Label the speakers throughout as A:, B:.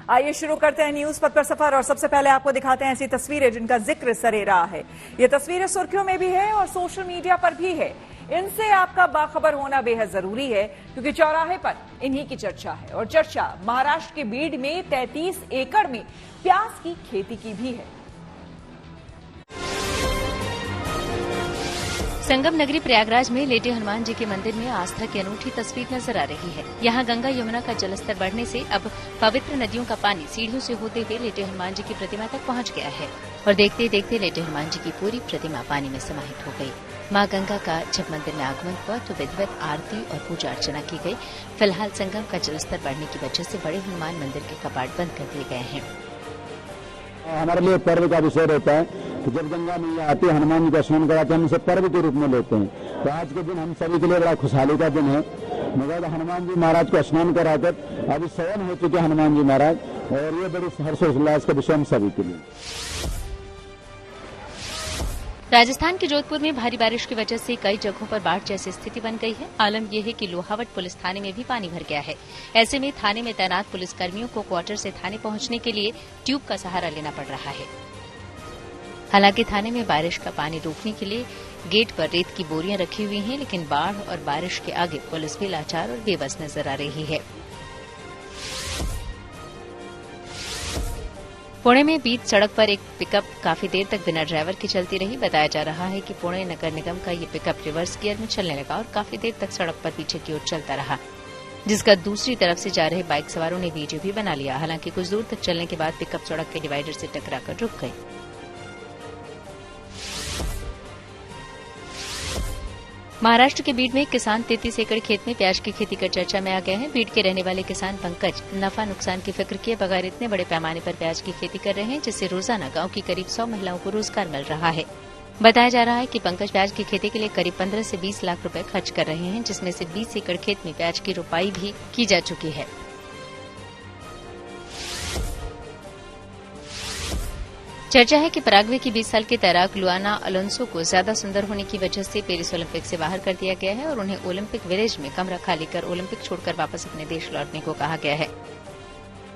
A: आइए शुरू करते हैं न्यूज पथ पर सफर और सबसे पहले आपको दिखाते हैं ऐसी तस्वीरें जिनका जिक्र सरे रहा है। ये तस्वीरें सुर्खियों में भी है और सोशल मीडिया पर भी है। इनसे आपका बाखबर होना बेहद जरूरी है क्योंकि चौराहे पर इन्हीं की चर्चा है और चर्चा महाराष्ट्र के बीड में 33 एकड़ में प्याज की खेती की भी है।
B: संगम नगरी प्रयागराज में लेटे हनुमान जी के मंदिर में आस्था की अनूठी तस्वीर नजर आ रही है। यहाँ गंगा यमुना का जलस्तर बढ़ने से अब पवित्र नदियों का पानी सीढ़ियों से होते हुए लेटे हनुमान जी की प्रतिमा तक पहुँच गया है और देखते देखते लेटे हनुमान जी की पूरी प्रतिमा पानी में समाहित हो गई। मां गंगा का जब मंदिर में आगमन हुआ तो विधिवत आरती और पूजा अर्चना की गई। फिलहाल संगम का जलस्तर बढ़ने की वजह से बड़े हनुमान मंदिर के कपाट बंद कर दिए गए हैं।
C: हमारे लिए पर्व का विषय रहता है कि जब गंगा मैया आती है हनुमान जी का स्नान कराते हैं, हम इसे पर्व के रूप में लेते हैं। तो आज के दिन हम सभी के लिए बड़ा खुशहाली का दिन है। मगर हनुमान जी महाराज को स्नान कराकर अभी शयन हो चुके हनुमान जी महाराज और ये बड़ी हर्षोल्लास का विषय हम सभी के लिए।
B: राजस्थान के जोधपुर में भारी बारिश की वजह से कई जगहों पर बाढ़ जैसी स्थिति बन गई है। आलम यह है कि लोहावट पुलिस थाने में भी पानी भर गया है। ऐसे में थाने में तैनात पुलिसकर्मियों को क्वार्टर से थाने पहुंचने के लिए ट्यूब का सहारा लेना पड़ रहा है। हालांकि थाने में बारिश का पानी रोकने के लिए गेट पर रेत की बोरियां रखी हुई हैं, लेकिन बाढ़ और बारिश के आगे पुलिस भी लाचार और बेबस नजर आ रही है। पुणे में बीच सड़क पर एक पिकअप काफी देर तक बिना ड्राइवर के चलती रही। बताया जा रहा है कि पुणे नगर निगम का ये पिकअप रिवर्स गियर में चलने लगा और काफी देर तक सड़क पर पीछे की ओर चलता रहा, जिसका दूसरी तरफ से जा रहे बाइक सवारों ने वीडियो भी बना लिया। हालांकि कुछ दूर तक चलने के बाद पिकअप सड़क के डिवाइडर से टकराकर रुक गई। महाराष्ट्र के बीड में एक किसान 33 एकड़ खेत में प्याज की खेती कर चर्चा में आ गए हैं। बीड के रहने वाले किसान पंकज नफा नुकसान की फिक्र किए बगैर इतने बड़े पैमाने पर प्याज की खेती कर रहे हैं जिससे रोजाना गांव की करीब 100 महिलाओं को रोजगार मिल रहा है। बताया जा रहा है कि पंकज प्याज की खेती के लिए करीब 15 से 20 लाख रुपए खर्च कर रहे हैं, जिसमें से 20 एकड़ खेत में प्याज की रोपाई भी की जा चुकी है। चर्चा है कि पराग्वे की 20 साल की तैराक लुआना अलोंसो को ज्यादा सुंदर होने की वजह से पेरिस ओलंपिक से बाहर कर दिया गया है और उन्हें ओलंपिक विलेज में कमरा खाली कर ओलंपिक छोड़कर वापस अपने देश लौटने को कहा गया है।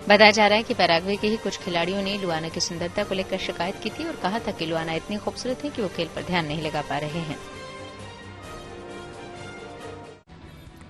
B: बताया जा रहा है कि पराग्वे के ही कुछ खिलाड़ियों ने लुआना की सुंदरता को लेकर शिकायत की थी और कहा था कि लुआना इतनी खूबसूरत है कि वो खेल पर ध्यान नहीं लगा पा रहे हैं।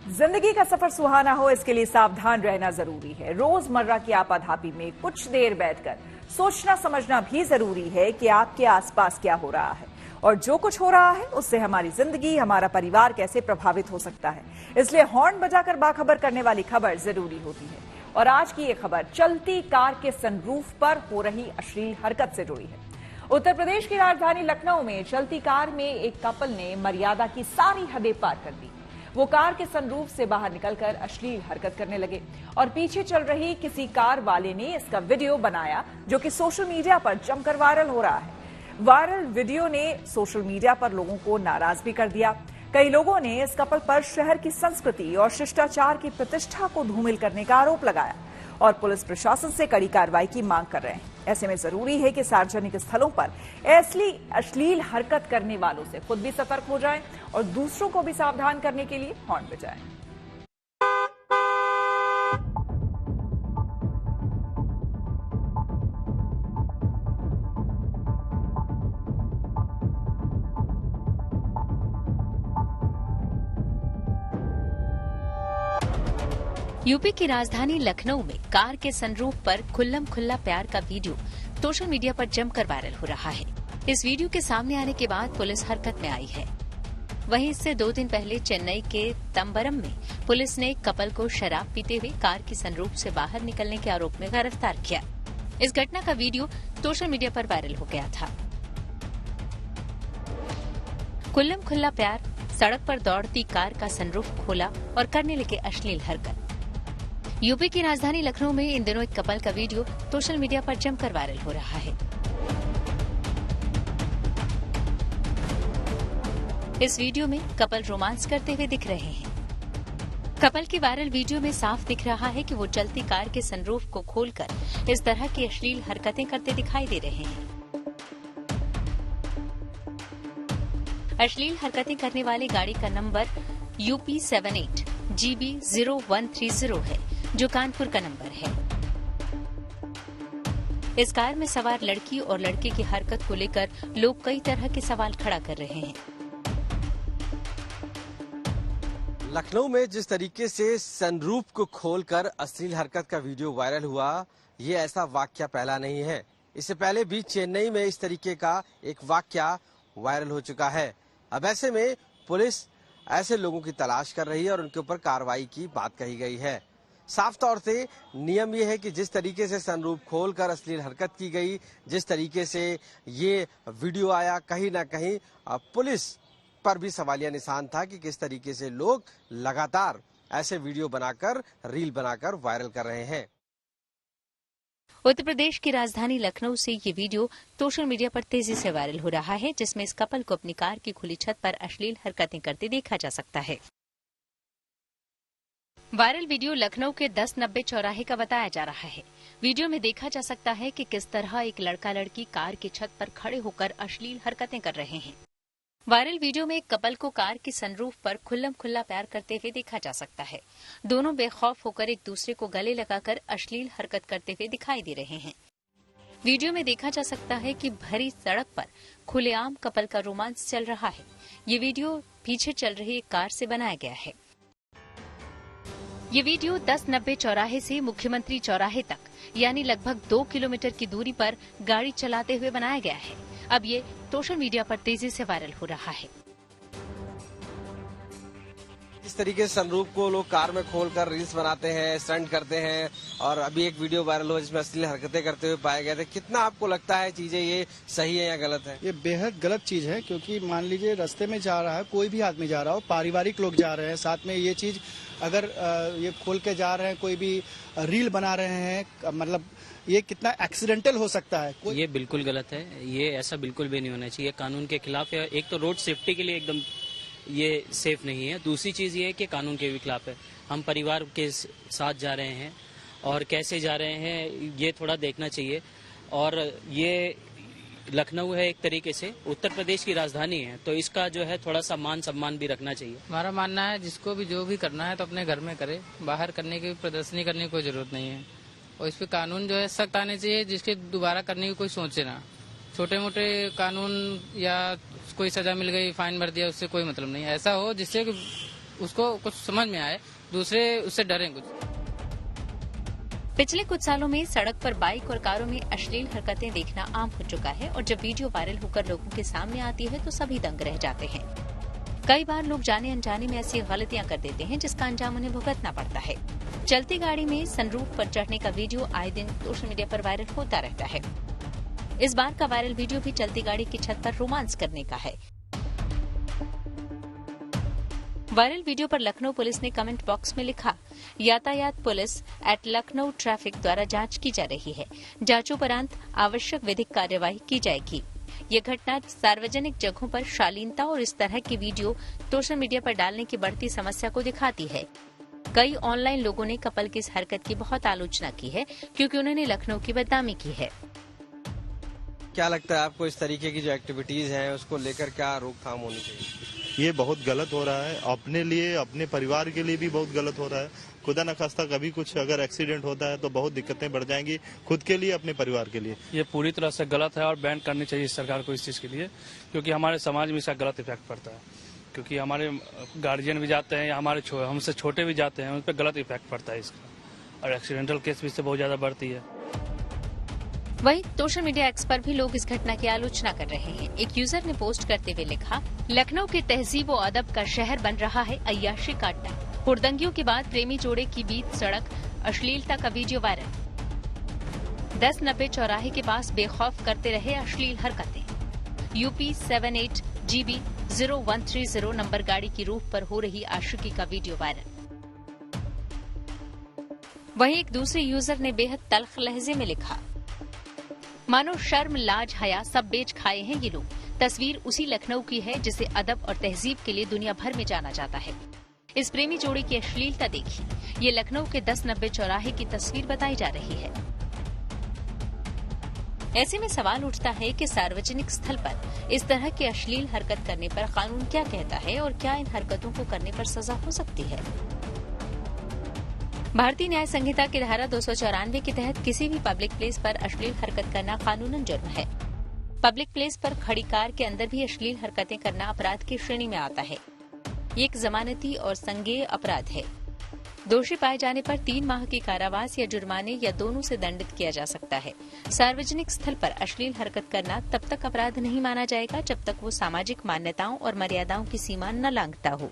A: जिंदगी का सफर सुहाना हो, इसके लिए सावधान रहना जरूरी है। रोजमर्रा की आपाधापी में कुछ देर बैठकर सोचना समझना भी जरूरी है कि आपके आसपास क्या हो रहा है और जो कुछ हो रहा है उससे हमारी जिंदगी, हमारा परिवार कैसे प्रभावित हो सकता है। इसलिए हॉर्न बजाकर बाखबर करने वाली खबर जरूरी होती है। और आज की ये खबर चलती कार के सनरूफ पर हो रही अश्लील हरकत से जुड़ी है। उत्तर प्रदेश की राजधानी लखनऊ में चलती कार में एक कपल ने मर्यादा की सारी हदें पार कर दी। वो कार के सनरूफ से बाहर निकलकर अश्लील हरकत करने लगे और पीछे चल रही किसी कार वाले ने इसका वीडियो बनाया जो कि सोशल मीडिया पर जमकर वायरल हो रहा है। वायरल वीडियो ने सोशल मीडिया पर लोगों को नाराज भी कर दिया। कई लोगों ने इस कपल पर शहर की संस्कृति और शिष्टाचार की प्रतिष्ठा को धूमिल करने का आरोप लगाया और पुलिस प्रशासन से कड़ी कार्रवाई की मांग कर रहे हैं। ऐसे में जरूरी है कि सार्वजनिक स्थलों पर ऐसी अश्लील हरकत करने वालों से खुद भी सतर्क हो जाएं और दूसरों को भी सावधान करने के लिए हॉर्न बजाएं।
B: यूपी की राजधानी लखनऊ में कार के सनरूफ पर खुल्लम खुल्ला प्यार का वीडियो सोशल मीडिया पर जमकर वायरल हो रहा है। इस वीडियो के सामने आने के बाद पुलिस हरकत में आई है। वहीं इससे 2 दिन पहले चेन्नई के तंबरम में पुलिस ने एक कपल को शराब पीते हुए कार की सनरूफ से बाहर निकलने के आरोप में गिरफ्तार किया। इस घटना का वीडियो सोशल मीडिया पर वायरल हो गया था। खुल्लम खुल्ला प्यार, सड़क पर दौड़ती कार का सनरूफ खोला और करने लगे अश्लील हरकत। यूपी की राजधानी लखनऊ में इन दिनों एक कपल का वीडियो सोशल मीडिया पर जमकर वायरल हो रहा है। इस वीडियो में कपल रोमांस करते हुए दिख रहे हैं। कपल की वायरल वीडियो में साफ दिख रहा है कि वो चलती कार के सनरूफ को खोलकर इस तरह की अश्लील हरकतें करते दिखाई दे रहे हैं। अश्लील हरकतें करने वाली गाड़ी का नंबर UP 78 GB 0130 है, जो कानपुर का नंबर है। इस कार में सवार लड़की और लड़के की हरकत को लेकर लोग कई तरह के सवाल खड़ा कर रहे हैं।
D: लखनऊ में जिस तरीके से सनरूफ को खोलकर अश्लील हरकत का वीडियो वायरल हुआ, ये ऐसा वाकया पहला नहीं है। इससे पहले भी चेन्नई में इस तरीके का एक वाकया वायरल हो चुका है। अब ऐसे में पुलिस ऐसे लोगों की तलाश कर रही है और उनके ऊपर कार्रवाई की बात कही गई है। साफ तौर से नियम ये है कि जिस तरीके से सनरूफ खोलकर अश्लील हरकत की गई, जिस तरीके से ये वीडियो आया, कहीं ना कहीं पुलिस पर भी सवालिया निशान था कि किस तरीके से लोग लगातार ऐसे वीडियो बनाकर, रील बनाकर वायरल कर रहे हैं।
B: उत्तर प्रदेश की राजधानी लखनऊ से ये वीडियो सोशल मीडिया पर तेजी से वायरल हो रहा है, जिसमें इस कपल को अपनी कार की खुली छत पर अश्लील हरकतें करते देखा जा सकता है। वायरल वीडियो लखनऊ के 1090 चौराहे का बताया जा रहा है। वीडियो में देखा जा सकता है कि किस तरह एक लड़का लड़की कार की छत पर खड़े होकर अश्लील हरकतें कर रहे हैं। वायरल वीडियो में एक कपल को कार की सनरूफ पर खुल्लम खुल्ला प्यार करते हुए देखा जा सकता है। दोनों बेखौफ होकर एक दूसरे को गले लगाकर अश्लील हरकत करते हुए दिखाई दे रहे हैं। वीडियो में देखा जा सकता है कि भरी सड़क पर खुलेआम कपल का रोमांस चल रहा है। ये वीडियो पीछे चल रही एक कार से बनाया गया है। ये वीडियो 1090 चौराहे से मुख्यमंत्री चौराहे तक, यानी लगभग 2 किलोमीटर की दूरी पर गाड़ी चलाते हुए बनाया गया है। अब ये सोशल मीडिया पर तेजी से वायरल हो रहा है।
D: इस तरीके से सनरूफ को लोग कार में खोलकर रील्स बनाते हैं, स्टंट करते हैं, और अभी एक वीडियो वायरल हुआ जिसमें अश्लील हरकतें करते हुए पाए गए थे। कितना आपको लगता है चीजें ये सही है या गलत है?
E: ये बेहद गलत चीज है, क्योंकि मान लीजिए रास्ते में जा रहा है, कोई भी आदमी जा रहा हो, पारिवारिक लोग जा रहे हैं, साथ में ये चीज अगर ये खोल के जा रहे हैं, कोई भी रील बना रहे हैं, मतलब ये कितना एक्सीडेंटल हो सकता है।
F: ये बिल्कुल गलत है, ये ऐसा बिल्कुल भी नहीं होना चाहिए, कानून के खिलाफ है। एक तो रोड सेफ्टी के लिए एकदम ये सेफ नहीं है, दूसरी चीज ये है कि कानून के भी खिलाफ है। हम परिवार के साथ जा रहे हैं और कैसे जा रहे हैं ये थोड़ा देखना चाहिए। और ये लखनऊ है, एक तरीके से उत्तर प्रदेश की राजधानी है, तो इसका जो है थोड़ा सा मान सम्मान भी रखना चाहिए।
G: हमारा मानना है जिसको भी जो भी करना है तो अपने घर में करे, बाहर करने की प्रदर्शनी करने की कोई जरूरत नहीं है। और इस पे कानून जो है सख्त आने चाहिए, जिसके दोबारा करने की कोई सोचे ना। छोटे मोटे कानून या कोई सजा मिल गई, फाइन भर दिया, उससे कोई मतलब नहीं। ऐसा हो जिससे उसको कुछ समझ में आए, दूसरे उससे डरें कुछ।
B: पिछले कुछ सालों में सड़क पर बाइक और कारों में अश्लील हरकतें देखना आम हो चुका है और जब वीडियो वायरल होकर लोगों के सामने आती है तो सभी दंग रह जाते हैं। कई बार लोग जाने अनजाने में ऐसी गलतियां कर देते हैं जिसका अंजाम उन्हें भुगतना पड़ता है। चलती गाड़ी में सनरूफ पर चढ़ने का वीडियो आए दिन सोशल मीडिया पर वायरल होता रहता है। इस बार का वायरल वीडियो भी चलती गाड़ी की छत पर रोमांस करने का है। वायरल वीडियो पर लखनऊ पुलिस ने कमेंट बॉक्स में लिखा, यातायात पुलिस एट लखनऊ ट्रैफिक द्वारा जांच की जा रही है। जांचोपरांत आवश्यक विधिक कार्यवाही की जाएगी। ये घटना सार्वजनिक जगहों पर शालीनता और इस तरह की वीडियो सोशल मीडिया पर डालने की बढ़ती समस्या को दिखाती है। कई ऑनलाइन लोगों ने कपल की इस हरकत की बहुत आलोचना की है क्योंकि उन्होंने लखनऊ की बदनामी की है।
D: क्या लगता है आपको, इस तरीके की जो एक्टिविटीज हैं उसको लेकर क्या रोकथाम होनी चाहिए?
H: ये बहुत गलत हो रहा है, अपने लिए, अपने परिवार के लिए भी बहुत गलत हो रहा है। खुदा न खास्ता कभी कुछ अगर एक्सीडेंट होता है तो बहुत दिक्कतें बढ़ जाएंगी, खुद के लिए, अपने परिवार के लिए।
I: ये पूरी तरह से गलत है और बैन करनी चाहिए सरकार को इस चीज के लिए, क्योंकि हमारे समाज में इसका गलत इफेक्ट पड़ता है। क्योंकि हमारे गार्जियन भी जाते हैं या हमारे हमसे छोटे भी जाते हैं, उन पर गलत इफेक्ट पड़ता है इसका, और एक्सीडेंटल केस भी इससे बहुत ज्यादा बढ़ती है।
B: वहीं सोशल मीडिया एक्स पर भी लोग इस घटना की आलोचना कर रहे हैं। एक यूजर ने पोस्ट करते हुए लिखा, लखनऊ के तहजीब और अदब का शहर बन रहा है अय्याशी का अड्डा। हुड़दंगियों के बाद प्रेमी जोड़े की बीच सड़क, अश्लीलता का वीडियो वायरल। 1090 चौराहे के पास बेखौफ करते रहे अश्लील हरकतें। यूपी 78 GB 0130 नंबर गाड़ी की रूफ पर हो रही आशिकी का वीडियो वायरल। वहीं एक दूसरे यूजर ने बेहद तल्ख लहजे में लिखा, मानो शर्म लाज हया सब बेच खाए हैं ये लोग। तस्वीर उसी लखनऊ की है जिसे अदब और तहजीब के लिए दुनिया भर में जाना जाता है। इस प्रेमी जोड़ी की अश्लीलता देखिए, ये लखनऊ के 1090 चौराहे की तस्वीर बताई जा रही है। ऐसे में सवाल उठता है कि सार्वजनिक स्थल पर इस तरह की अश्लील हरकत करने पर कानून क्या कहता है और क्या इन हरकतों को करने पर सजा हो सकती है। भारतीय न्याय संहिता की धारा 294 के तहत किसी भी पब्लिक प्लेस पर अश्लील हरकत करना कानूनन जुर्म है। पब्लिक प्लेस पर खड़ी कार के अंदर भी अश्लील हरकतें करना अपराध की श्रेणी में आता है। ये एक जमानती और संज्ञेय अपराध है। दोषी पाए जाने पर 3 माह की कारावास या जुर्माने या दोनों से दंडित किया जा सकता है। सार्वजनिक स्थल पर अश्लील हरकत करना तब तक अपराध नहीं माना जाएगा जब तक वो सामाजिक मान्यताओं और मर्यादाओं की सीमा न लांघता हो।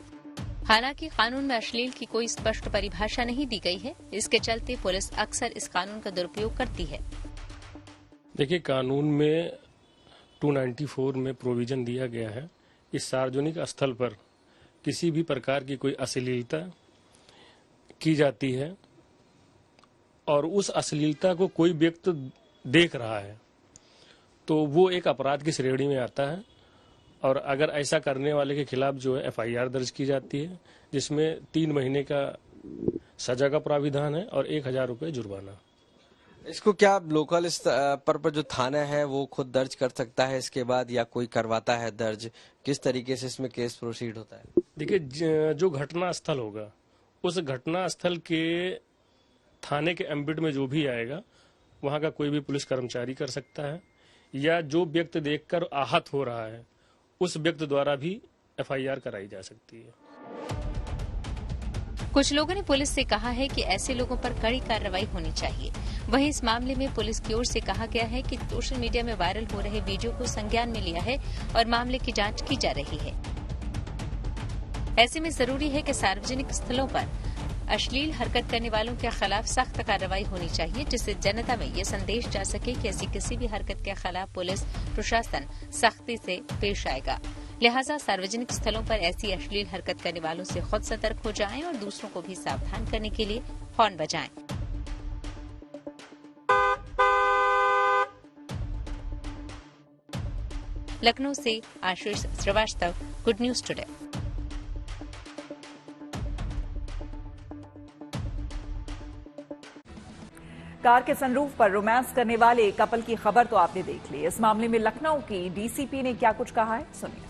B: हालांकि कानून में अश्लील की कोई स्पष्ट परिभाषा नहीं दी गई है। इसके चलते पुलिस अक्सर इस कानून का दुरुपयोग करती है।
J: देखिए, कानून में 294 में प्रोविजन दिया गया है कि सार्वजनिक स्थल पर किसी भी प्रकार की कोई अश्लीलता की जाती है और उस अश्लीलता को कोई व्यक्ति देख रहा है तो वो एक अपराध की श्रेणी में आता है और अगर ऐसा करने वाले के खिलाफ जो है FIR दर्ज की जाती है, जिसमें 3 महीने का सजा का प्राविधान है और 1000 रुपये जुर्माना।
D: इसको क्या लोकल स्तर पर जो थाना है वो खुद दर्ज कर सकता है इसके बाद, या कोई करवाता है दर्ज? किस तरीके से इसमें केस प्रोसीड होता है?
J: देखिए, जो घटना स्थल होगा उस घटना स्थल के थाने के एम्बिट में जो भी आएगा वहां का कोई भी पुलिस कर्मचारी कर सकता है, या जो व्यक्ति देखकर आहत हो रहा है उस व्यक्ति द्वारा भी FIR कराई जा सकती है।
B: कुछ लोगों ने पुलिस से कहा है कि ऐसे लोगों पर कड़ी कार्रवाई होनी चाहिए। वहीं इस मामले में पुलिस की ओर से कहा गया है कि सोशल मीडिया में वायरल हो रहे वीडियो को संज्ञान में लिया है और मामले की जांच की जा रही है। ऐसे में जरूरी है कि सार्वजनिक स्थलों पर अश्लील हरकत करने वालों के खिलाफ सख्त कार्रवाई होनी चाहिए, जिससे जनता में ये संदेश जा सके कि ऐसी किसी भी हरकत के खिलाफ पुलिस प्रशासन सख्ती से पेश आएगा। लिहाजा सार्वजनिक स्थलों पर ऐसी अश्लील हरकत करने वालों से खुद सतर्क हो जाएं और दूसरों को भी सावधान करने के लिए हॉर्न बजाएं। लखनऊ से Ashish Shrivastava, good news today.
A: Car के सनरूफ पर रोमांस करने वाले कपल की खबर तो आपने देख ली। इस मामले में लखनऊ की DCP ने क्या कुछ कहा है, सुनिए।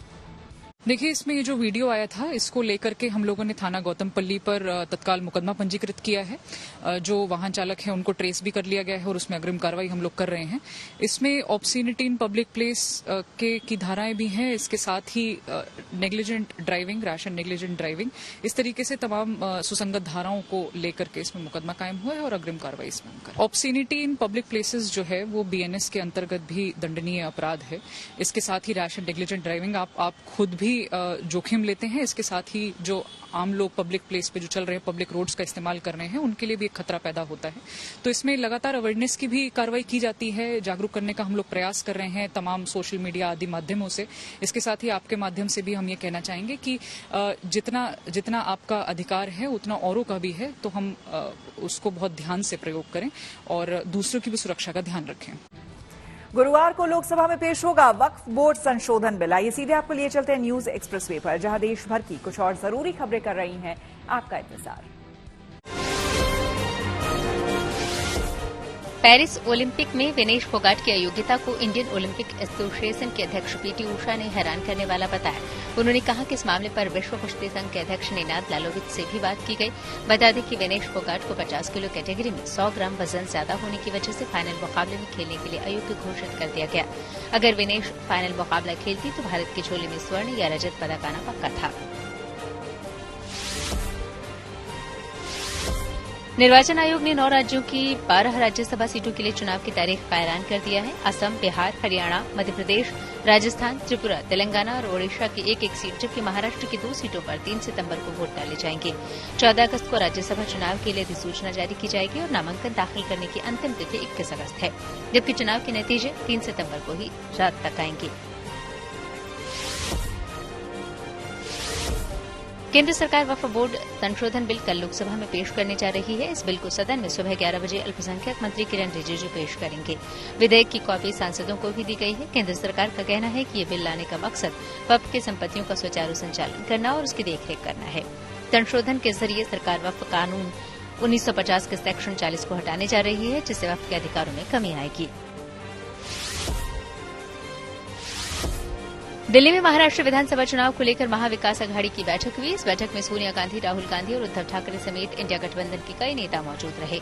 K: देखिए, इसमें ये जो वीडियो आया था इसको लेकर के हम लोगों ने थाना गौतमपल्ली पर तत्काल मुकदमा पंजीकृत किया है। जो वाहन चालक है उनको ट्रेस भी कर लिया गया है और उसमें अग्रिम कार्रवाई हम लोग कर रहे हैं। इसमें ऑब्स्सीनिटी इन पब्लिक प्लेस की धाराएं भी हैं, इसके साथ ही negligent driving, rash and negligent driving, इस तरीके से तमाम सुसंगत धाराओं को लेकर के इसमें मुकदमा कायम हुआ है और अग्रिम कार्रवाई इसमें हम कर। ऑब्स्सीनिटी इन पब्लिक प्लेसेस जो है वो BNS के अंतर्गत भी दंडनीय अपराध है। इसके साथ ही रैश एंड नेग्लिजेंट ड्राइविंग आप खुद भी जोखिम लेते हैं। इसके साथ ही जो आम लोग पब्लिक प्लेस पे जो चल रहे हैं, पब्लिक रोड्स का इस्तेमाल कर रहे हैं, उनके लिए भी एक खतरा पैदा होता है। तो इसमें लगातार अवेयरनेस की भी कार्रवाई की जाती है, जागरूक करने का हम लोग प्रयास कर रहे हैं तमाम सोशल मीडिया आदि माध्यमों से। इसके साथ ही आपके माध्यम से भी हम ये कहना चाहेंगे कि जितना आपका अधिकार है उतना औरों का भी है, तो हम उसको बहुत ध्यान से प्रयोग करें और दूसरों की भी सुरक्षा का ध्यान रखें।
A: गुरुवार को लोकसभा में पेश होगा वक्फ बोर्ड संशोधन बिल। आइए सीधे आपको लिए चलते हैं न्यूज एक्सप्रेसवे पर, जहां देश भर की कुछ और जरूरी खबरें कर रही हैं आपका इंतजार।
B: पेरिस ओलंपिक में विनेश फोगाट की अयोग्यता को इंडियन ओलंपिक एसोसिएशन के अध्यक्ष PT ऊषा ने हैरान करने वाला बताया। उन्होंने कहा कि इस मामले पर विश्व कुश्ती संघ के अध्यक्ष निनाद लालोविच से भी बात की गई। बता दें कि विनेश फोगाट को 50 किलो कैटेगरी में 100 ग्राम वजन ज्यादा होने की वजह से फाइनल मुकाबले में खेलने के लिए अयोग्य घोषित कर दिया गया। अगर विनेश फाइनल मुकाबला खेलती तो भारत की झोली में स्वर्ण या रजत पदक आना पक्का था। निर्वाचन आयोग ने 9 राज्यों की 12 राज्यसभा सीटों के लिए चुनाव की तारीख का ऐलान कर दिया है। असम, बिहार, हरियाणा, मध्य प्रदेश, राजस्थान, त्रिपुरा, तेलंगाना और ओडिशा की एक सिट, जबकि महाराष्ट्र की 2 सीटों पर 3 सितंबर को वोट डाले जाएंगे। 14 अगस्त को राज्यसभा चुनाव के लिए अधिसूचना जारी की जाएगी और नामांकन दाखिल करने की अंतिम तिथि 21 अगस्त है, जबकि चुनाव के नतीजे 3 सितंबर को ही रात तक आएंगे। केंद्र सरकार वक्फ बोर्ड संशोधन बिल कल लोकसभा में पेश करने जा रही है। इस बिल को सदन में सुबह 11 बजे अल्पसंख्यक मंत्री किरण रिजिजू पेश करेंगे। विधेयक की कॉपी सांसदों को भी दी गई है। केंद्र सरकार का कहना है कि ये बिल लाने का मकसद वक्फ की संपत्तियों का सुचारू संचालन करना और उसकी देखरेख करना है। संशोधन के जरिए सरकार वक्फ कानून 1950 के सेक्शन 40 को हटाने जा रही है, जिससे वक्फ के अधिकारों में कमी आएगी। दिल्ली में महाराष्ट्र विधानसभा चुनाव को लेकर महाविकास अघाड़ी की बैठक हुई। इस बैठक में सोनिया गांधी, राहुल गांधी और उद्धव ठाकरे समेत इंडिया गठबंधन के कई नेता मौजूद रहे।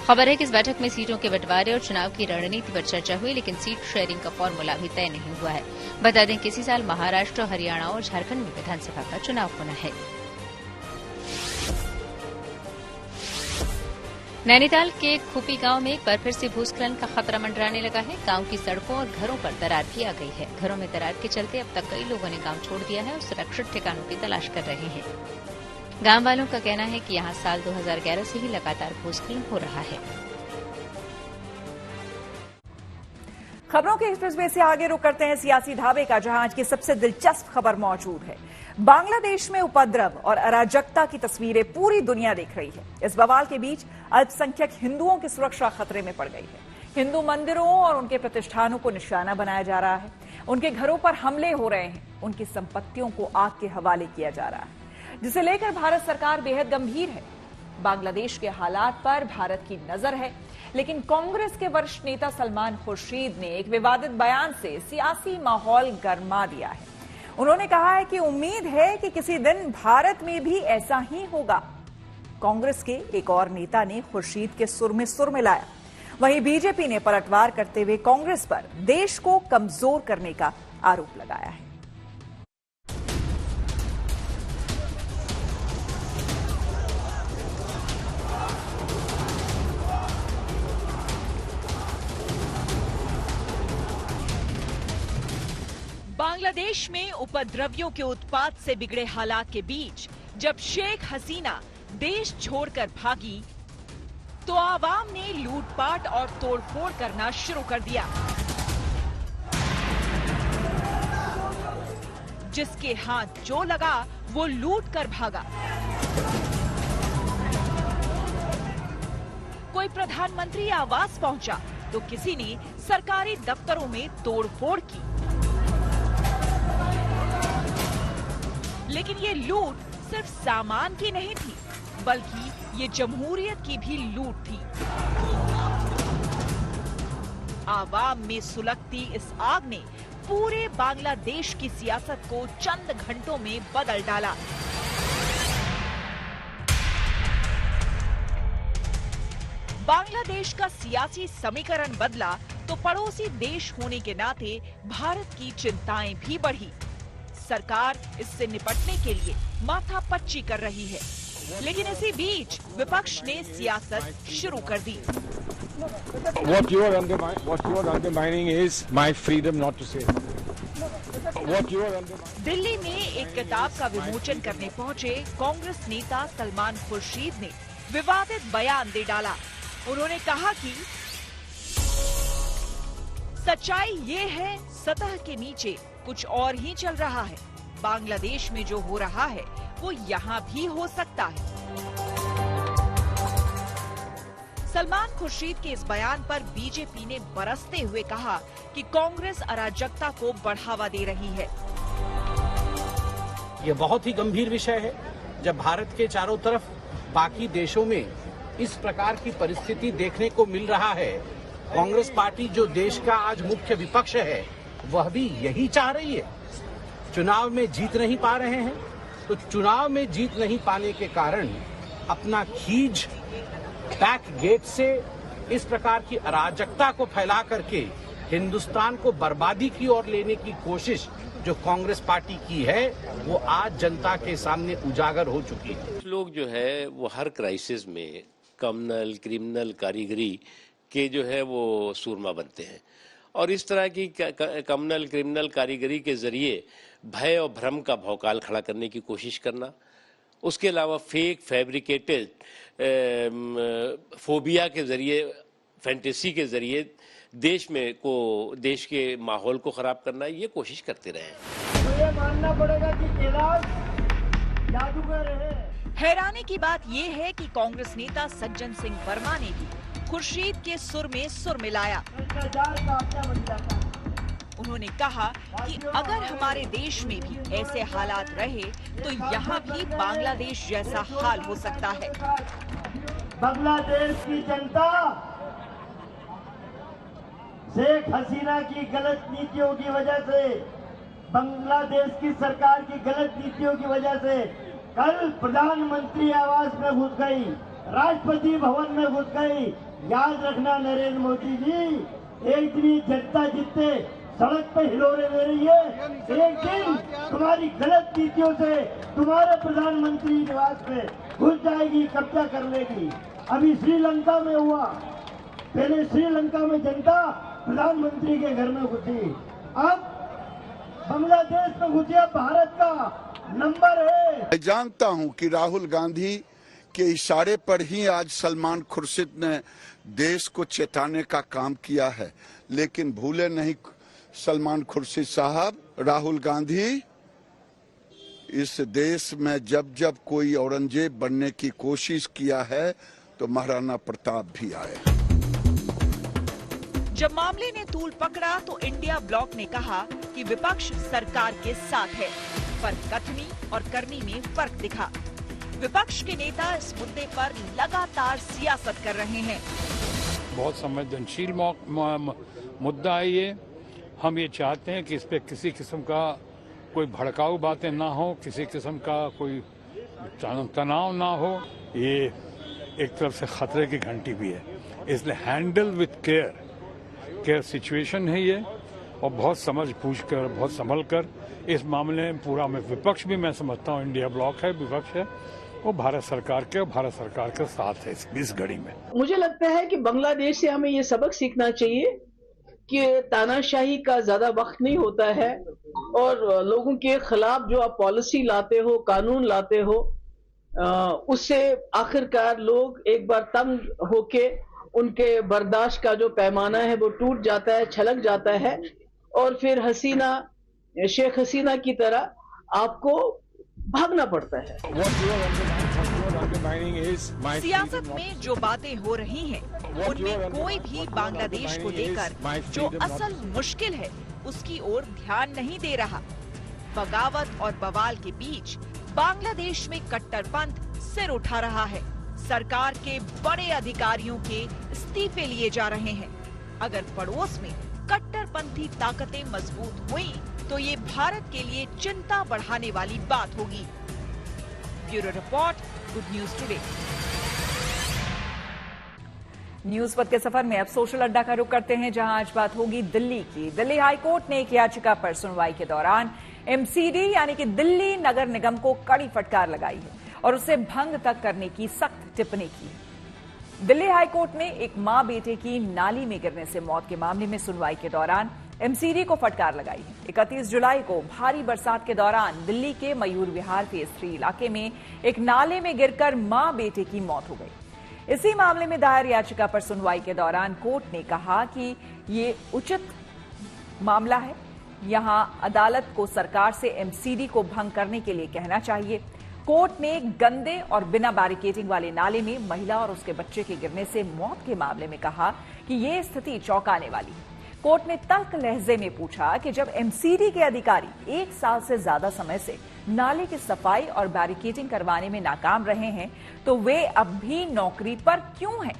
B: खबर है कि इस बैठक में सीटों के बंटवारे और चुनाव की रणनीति पर चर्चा हुई, लेकिन सीट शेयरिंग का फॉर्मूला अभी तय नहीं हुआ है। बता दें कि इसी साल महाराष्ट्र, हरियाणा और झारखंड में विधानसभा का चुनाव होना है। नैनीताल के खुपी गांव में एक बार फिर से भूस्खलन का खतरा मंडराने लगा है। गांव की सड़कों और घरों पर दरार भी आ गई है। घरों में दरार के चलते अब तक कई लोगों ने गांव छोड़ दिया है और सुरक्षित ठिकानों की तलाश कर रहे हैं। गांव वालों का कहना है कि यहां साल 2011 से ही लगातार भूस्खलन हो रहा है।
A: खबरों के एक्सप्रेसवे से आगे रुक करते हैं सियासी ढाबे का, जहां आज की सबसे दिलचस्प खबर मौजूद है। बांग्लादेश में उपद्रव और अराजकता की तस्वीरें पूरी दुनिया देख रही है। इस बवाल के बीच अल्पसंख्यक हिंदुओं की सुरक्षा खतरे में पड़ गई है। हिंदू मंदिरों और उनके प्रतिष्ठानों को निशाना बनाया जा रहा है। उनके घरों पर हमले हो रहे हैं। उनकी संपत्तियों को आग के हवाले किया जा रहा है, जिसे लेकर भारत सरकार बेहद गंभीर है। बांग्लादेश के हालात पर भारत की नजर है, लेकिन कांग्रेस के वरिष्ठ नेता सलमान खुर्शीद ने एक विवादित बयान से सियासी माहौल गरमा दिया है। उन्होंने कहा है कि उम्मीद है कि किसी दिन भारत में भी ऐसा ही होगा। कांग्रेस के एक और नेता ने खुर्शीद के सुर में सुर मिलाया। वहीं बीजेपी ने पलटवार करते हुए कांग्रेस पर देश को कमजोर करने का आरोप लगाया है।
L: बांग्लादेश में उपद्रवियों के उत्पात से बिगड़े हालात के बीच जब शेख हसीना देश छोड़कर भागी, तो आवाम ने लूटपाट और तोड़फोड़ करना शुरू कर दिया। जिसके हाथ जो लगा वो लूट कर भागा। कोई प्रधानमंत्री आवास पहुंचा तो किसी ने सरकारी दफ्तरों में तोड़फोड़ की। लेकिन ये लूट सिर्फ सामान की नहीं थी, बल्कि ये जमहूरियत की भी लूट थी। आवाम में सुलगती इस आग ने पूरे बांग्लादेश की सियासत को चंद घंटों में बदल डाला। बांग्लादेश का सियासी समीकरण बदला तो पड़ोसी देश होने के नाते भारत की चिंताएं भी बढ़ी। सरकार इससे निपटने के लिए माथापच्ची कर रही है, लेकिन इसी बीच विपक्ष ने सियासत शुरू कर दी।
M: What you are undermining is my freedom not to say. What you are undermining.
L: Delhi में एक किताब का विमोचन करने पहुंचे कांग्रेस नेता सलमान खुर्शीद ने विवादित बयान दे डाला। उन्होंने कहा कि सच्चाई ये है, सतह के नीचे कुछ और ही चल रहा है। बांग्लादेश में जो हो रहा है वो यहाँ भी हो सकता है। सलमान खुर्शीद के इस बयान पर बीजेपी ने बरसते हुए कहा कि कांग्रेस अराजकता को बढ़ावा दे रही है।
N: ये बहुत ही गंभीर विषय है। जब भारत के चारों तरफ बाकी देशों में इस प्रकार की परिस्थिति देखने को मिल रहा है, कांग्रेस पार्टी जो देश का आज मुख्य विपक्ष है वह भी यही चाह रही है। चुनाव में जीत नहीं पा रहे हैं, तो चुनाव में जीत नहीं पाने के कारण अपना खींच बैक गेट से इस प्रकार की अराजकता को फैला करके हिंदुस्तान को बर्बादी की ओर लेने की कोशिश जो कांग्रेस पार्टी की है वो आज जनता के सामने उजागर हो चुकी है।
O: लोग जो है वो हर क्राइसिस में कम्युनल क्रिमिनल कारीगरी के जो है वो सूरमा बनते हैं और इस तरह की कम्युनल क्रिमिनल कारीगरी के जरिए भय और भ्रम का भौकाल खड़ा करने की कोशिश करना, उसके अलावा फेक फैब्रिकेटेड फोबिया के जरिए, फैंटेसी के जरिए देश के माहौल को खराब करना, ये कोशिश करते रहे।
L: तो ये मानना पड़ेगा कि कैलाश जादूगर है। हैरानी की बात ये है कि कांग्रेस नेता सज्जन सिंह वर्मा ने भी खुर्शीद के सुर में सुर मिलाया। उन्होंने कहा कि अगर हमारे देश में भी ऐसे हालात रहे तो यहाँ भी बांग्लादेश जैसा हाल हो सकता है।
P: बांग्लादेश की जनता शेख हसीना की गलत नीतियों की वजह से बांग्लादेश की सरकार की गलत नीतियों की वजह से कल प्रधानमंत्री आवास में घुस गई, राष्ट्रपति भवन में घुस गई। याद रखना नरेंद्र मोदी जी, एक दिन जनता जितने सड़क पे हिलोरे दे रही है, एक दिन तुम्हारी गलत नीतियों से तुम्हारे प्रधानमंत्री निवास में घुस जाएगी, कब्जा कर लेगी। अभी श्रीलंका में हुआ, पहले श्रीलंका में जनता प्रधानमंत्री के घर में घुसी, अब बांग्लादेश में घुसी। भारत का नंबर है।
Q: मैं जानता हूं कि राहुल गांधी के इशारे पर ही आज सलमान खुर्शीद ने देश को चेताने का काम किया है, लेकिन भूले नहीं सलमान खुर्शीद साहब, राहुल गांधी इस देश में जब जब कोई औरंगजेब बनने की कोशिश किया है तो महाराणा प्रताप भी आए।
L: जब मामले ने तूल पकड़ा तो इंडिया ब्लॉक ने कहा कि विपक्ष सरकार के साथ है, पर कथनी और करनी में फर्क दिखा। विपक्ष के नेता इस मुद्दे पर लगातार सियासत कर रहे हैं।
M: बहुत संवेदनशील मुद्दा है ये। हम ये चाहते हैं कि इस पे किसी किस्म का कोई भड़काऊ बातें ना हो, किसी किस्म का कोई तनाव ना हो। ये एक तरफ से खतरे की घंटी भी है, इसलिए हैंडल विथ केयर सिचुएशन है ये, और बहुत समझ पूछ कर, बहुत संभल कर इस मामले में पूरा में विपक्ष भी, मैं समझता हूँ इंडिया ब्लॉक है, विपक्ष है, वो भारत सरकार के और भारत सरकार के साथ है इस घड़ी में।
R: मुझे लगता है कि बांग्लादेश से हमें ये सबक सीखना चाहिए कि तानाशाही का ज्यादा वक्त नहीं होता है, और लोगों के खिलाफ जो आप पॉलिसी लाते हो, कानून लाते हो, उससे आखिरकार लोग एक बार तंग होके उनके बर्दाश्त का जो पैमाना है वो टूट जाता है, छलक जाता है, और फिर शेख हसीना की तरह आपको भागना पड़ता है।
L: सियासत में जो बातें हो रही हैं, उनमें कोई भी बांग्लादेश को लेकर जो असल मुश्किल है उसकी ओर ध्यान नहीं दे रहा। बगावत और बवाल के बीच बांग्लादेश में कट्टरपंथ सिर उठा रहा है। सरकार के बड़े अधिकारियों के इस्तीफे लिए जा रहे हैं। अगर पड़ोस में कट्टरपंथी ताकतें मजबूत हुई तो ये भारत के लिए चिंता बढ़ाने वाली बात होगी। Bureau report, good news today.
A: News पथ के सफर में अब सोशल अड्डा का रुख करते हैं, जहां आज बात होगी दिल्ली की। दिल्ली हाईकोर्ट ने एक याचिका पर सुनवाई के दौरान एमसीडी यानी कि दिल्ली नगर निगम को कड़ी फटकार लगाई है और उसे भंग तक करने की सख्त टिप्पणी की है। दिल्ली हाईकोर्ट ने एक मां बेटे की नाली में गिरने से मौत के मामले में सुनवाई के दौरान एमसीडी को फटकार लगाई है। 31 जुलाई को भारी बरसात के दौरान दिल्ली के मयूर विहार फेज 3 इलाके में एक नाले में गिरकर मां बेटे की मौत हो गई। इसी मामले में दायर याचिका पर सुनवाई के दौरान कोर्ट ने कहा कि ये उचित मामला है, यहां अदालत को सरकार से एमसीडी को भंग करने के लिए कहना चाहिए। कोर्ट ने गंदे और बिना बैरिकेडिंग वाले नाले में महिला और उसके बच्चे के गिरने से मौत के मामले में कहा कि ये स्थिति चौंकाने वाली है। कोर्ट ने तल्ख लहजे में पूछा कि जब एमसीडी के अधिकारी 1 साल से ज्यादा समय से नाले की सफाई और बैरिकेडिंग करवाने में नाकाम रहे हैं तो वे अब भी नौकरी पर क्यों हैं?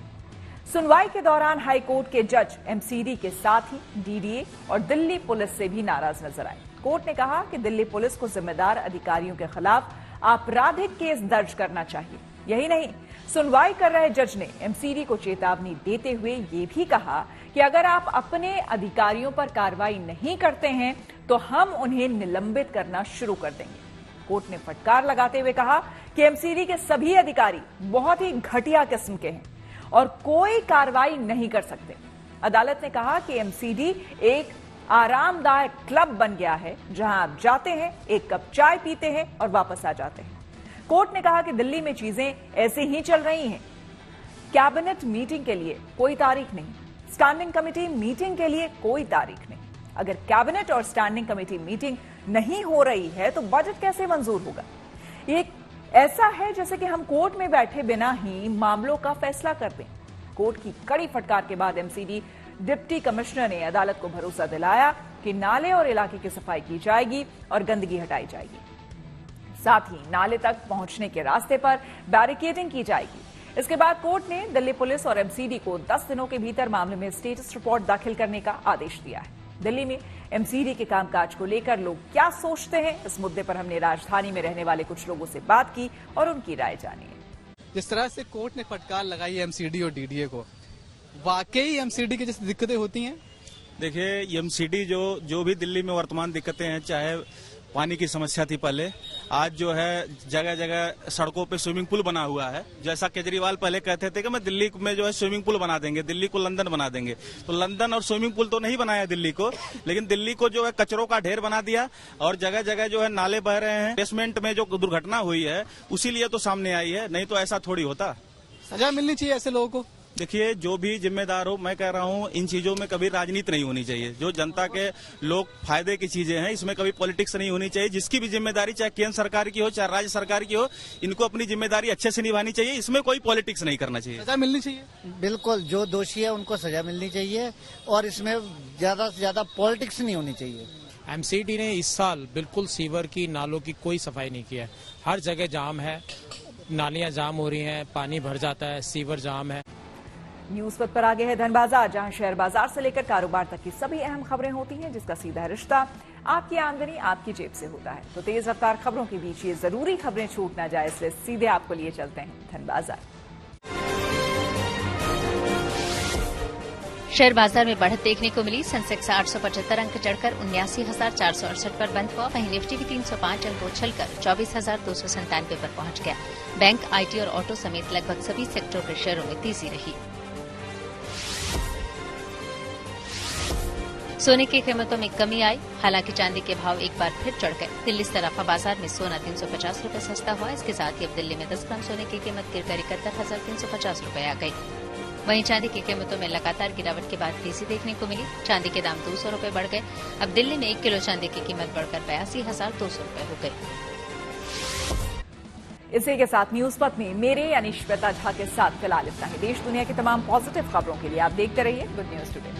A: सुनवाई के दौरान हाईकोर्ट के जज एमसीडी के साथ ही डीडीए और दिल्ली पुलिस से भी नाराज नजर आए। कोर्ट ने कहा कि दिल्ली पुलिस को जिम्मेदार अधिकारियों के खिलाफ आपराधिक केस दर्ज करना चाहिए। यही नहीं, सुनवाई कर रहे जज ने एमसीडी को चेतावनी देते हुए ये भी कहा कि अगर आप अपने अधिकारियों पर कार्रवाई नहीं करते हैं तो हम उन्हें निलंबित करना शुरू कर देंगे। कोर्ट ने फटकार लगाते हुए कहा कि एमसीडी के सभी अधिकारी बहुत ही घटिया किस्म के हैं और कोई कार्रवाई नहीं कर सकते। अदालत ने कहा कि एमसीडी एक आरामदायक क्लब बन गया है जहां आप जाते हैं, एक कप चाय पीते हैं और वापस आ जाते हैं। कोर्ट ने कहा कि दिल्ली में चीजें ऐसे ही चल रही हैं। कैबिनेट मीटिंग के लिए कोई तारीख नहीं, स्टैंडिंग कमेटी मीटिंग के लिए कोई तारीख नहीं। अगर कैबिनेट और स्टैंडिंग कमेटी मीटिंग नहीं हो रही है तो बजट कैसे मंजूर होगा? ये ऐसा है जैसे कि हम कोर्ट में बैठे बिना ही मामलों का फैसला कर दें। कोर्ट की कड़ी फटकार के बाद एमसीडी डिप्टी कमिश्नर ने अदालत को भरोसा दिलाया कि नाले और इलाके की सफाई की जाएगी और गंदगी हटाई जाएगी। साथ ही नाले तक पहुंचने के रास्ते पर बैरिकेडिंग की जाएगी। इसके बाद कोर्ट ने दिल्ली पुलिस और एमसीडी को 10 दिनों के भीतर मामले में स्टेटस रिपोर्ट दाखिल करने का आदेश दिया है। दिल्ली में एमसीडी के कामकाज को लेकर लोग क्या सोचते हैं, इस मुद्दे पर हमने राजधानी में रहने वाले कुछ लोगों से बात की और उनकी राय जानी।
S: जिस तरह से कोर्ट ने फटकार लगाई है एमसीडी और डीडीए को, वाकई एमसीडी की जैसी दिक्कतें होती हैं?
T: देखिए, एमसीडी जो भी दिल्ली में वर्तमान दिक्कतें हैं, चाहे पानी की समस्या थी पहले, आज जो है जगह जगह सड़कों पे स्विमिंग पूल बना हुआ है। जैसा केजरीवाल पहले कहते थे कि मैं दिल्ली में जो है स्विमिंग पूल बना देंगे, दिल्ली को लंदन बना देंगे, तो लंदन और स्विमिंग पूल तो नहीं बनाया दिल्ली को, लेकिन दिल्ली को जो है कचरों का ढेर बना दिया और जगह जगह जो है नाले बह रहे हैं। बेसमेंट में जो दुर्घटना हुई है उसी लिए तो सामने आई है, नहीं तो ऐसा थोड़ी होता।
S: सजा मिलनी चाहिए ऐसे लोगों को।
T: देखिए, जो भी जिम्मेदार हो, मैं कह रहा हूँ इन चीजों में कभी राजनीति नहीं होनी चाहिए। जो जनता के लोग फायदे की चीजें हैं, इसमें कभी पॉलिटिक्स नहीं होनी चाहिए। जिसकी भी जिम्मेदारी, चाहे केंद्र सरकार की हो चाहे राज्य सरकार की हो, इनको अपनी जिम्मेदारी अच्छे से निभानी चाहिए। इसमें कोई पॉलिटिक्स नहीं करना चाहिए।
S: सजा मिलनी चाहिए।
U: बिल्कुल, जो दोषी है उनको सजा मिलनी चाहिए और इसमें ज्यादा से ज्यादा पॉलिटिक्स नहीं होनी चाहिए।
V: एमसीडी ने इस साल बिल्कुल सीवर की, नालों की कोई सफाई नहीं की है। हर जगह जाम है, नालियां जाम हो रही हैं, पानी भर जाता है, सीवर जाम है।
A: न्यूज पर आगे है धन बाजार, जहां शेयर बाजार से लेकर कारोबार तक की सभी अहम खबरें होती हैं, जिसका सीधा रिश्ता आपकी आमदनी आपकी जेब से होता है। तो तेज रफ्तार खबरों के बीच ये जरूरी खबरें छूट ना जाए, इसलिए सीधे आपको लिए चलते हैं धन बाजार।
B: शेयर बाजार में बढ़त देखने को मिली। सेंसेक्स 875 अंक चढ़कर 79,468 पर बंद हुआ। वहीं निफ्टी भी 305 अंक उछलकर 24,297 पर पहुंच गया। बैंक, आईटी और ऑटो समेत लगभग सभी सेक्टरों के शेयरों में तेजी रही। सोने की कीमतों में कमी आई, हालांकि चांदी के भाव एक बार फिर चढ़ गए। दिल्ली सराफा बाजार में सोना 350 रुपए सस्ता हुआ। इसके साथ ही अब दिल्ली में 10 ग्राम सोने की कीमत गिरकर 71,350 रुपए आ गई। वहीं चांदी की कीमतों में लगातार गिरावट के बाद तेजी देखने को मिली। चांदी के दाम 200 रुपए बढ़ गए। अब दिल्ली में 1 किलो चांदी की कीमत बढ़कर 82,200 रुपए हो गई।
A: इसी के साथ न्यूज पथ में मेरे यानी श्वेता झा के साथ फिलहाल इतना ही। देश दुनिया की तमाम पॉजिटिव खबरों के लिए आप देखते रहिए गुड न्यूज टुडे।